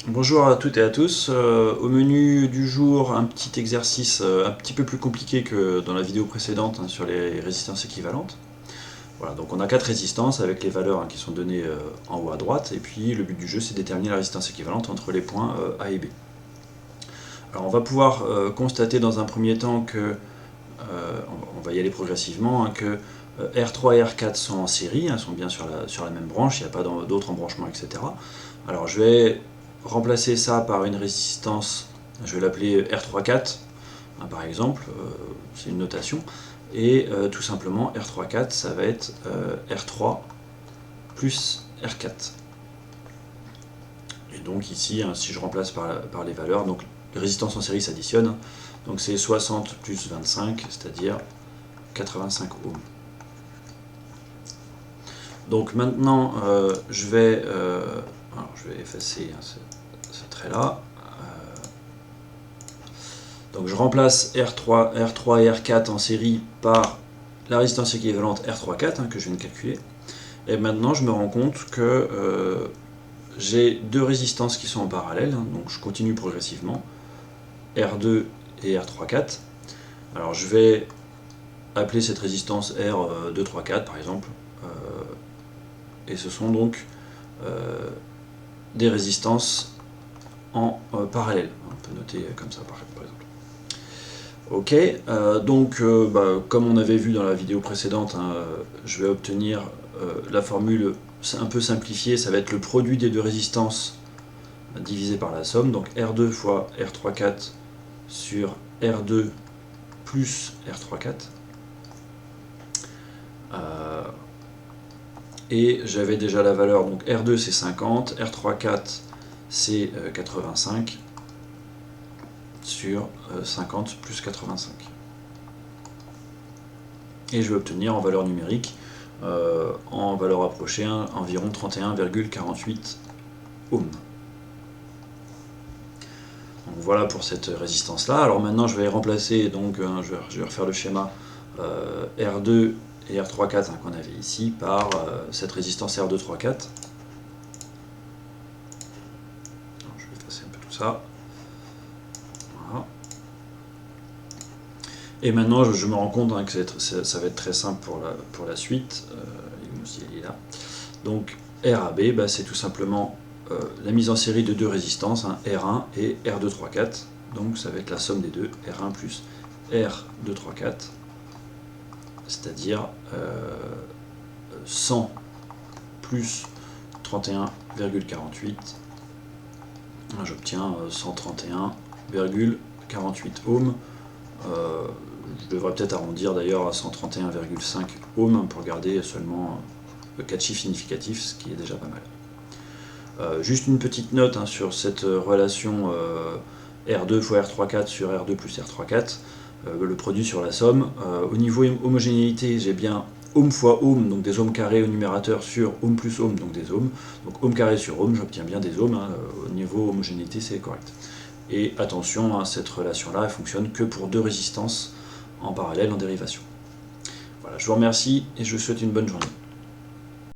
Bonjour à toutes et à tous. Au menu du jour, un petit exercice un petit peu plus compliqué que dans la vidéo précédente sur les résistances équivalentes. Voilà, donc on a 4 résistances avec les valeurs qui sont données en haut à droite, et puis le but du jeu c'est de déterminer la résistance équivalente entre les points A et B. Alors on va pouvoir constater dans un premier temps que, on va y aller progressivement, que R3 et R4 sont en série, sont bien sur la même branche, il n'y a pas d'autres embranchements, etc. Alors je vais remplacer ça par une résistance, je vais l'appeler R34, par exemple, c'est une notation, et tout simplement R34 ça va être R3 plus R4. Et donc ici, si je remplace par les valeurs, donc les résistances en série s'additionnent, donc c'est 60 plus 25, c'est-à-dire 85 ohms. Donc maintenant, je vais effacer ce trait-là. Donc je remplace R3 et R4 en série par la résistance équivalente R34 que je viens de calculer. Et maintenant, je me rends compte que j'ai deux résistances qui sont en parallèle, donc je continue progressivement, R2 et R34. Alors je vais appeler cette résistance R234 par exemple, et ce sont donc des résistances en parallèle. On peut noter comme ça par exemple. Ok, comme on avait vu dans la vidéo précédente, je vais obtenir la formule un peu simplifiée, ça va être le produit des deux résistances divisé par la somme, donc R2 fois R34 sur R2 plus R34. Et j'avais déjà la valeur, donc R2 c'est 50, R34 c'est 85 sur 50 plus 85. Et je vais obtenir en valeur numérique, en valeur approchée, environ 31,48 ohms. Donc voilà pour cette résistance là. Alors maintenant je vais remplacer, donc je vais refaire le schéma R2 et R34 qu'on avait ici par cette résistance R234. Alors, je vais effacer un peu tout ça. Voilà. Et maintenant je me rends compte que ça va être très simple pour la suite. Il est là. Donc RAB, c'est tout simplement la mise en série de deux résistances, R1 et R234. Donc ça va être la somme des deux, R1 plus R234, c'est-à-dire 100 plus 31,48. J'obtiens 131,48 ohms. Je devrais peut-être arrondir d'ailleurs à 131,5 ohms pour garder seulement 4 chiffres significatifs, ce qui est déjà pas mal. Juste une petite note sur cette relation R2 fois R34 sur R2 plus R34, le produit sur la somme. Au niveau homogénéité, j'ai bien ohm fois ohm, donc des ohms carrés au numérateur, sur ohm plus ohm, donc des ohms. Donc ohm carré sur ohm, j'obtiens bien des ohms. Au niveau homogénéité, c'est correct. Et attention, cette relation-là, elle fonctionne que pour deux résistances en parallèle en dérivation. Voilà, je vous remercie et je vous souhaite une bonne journée.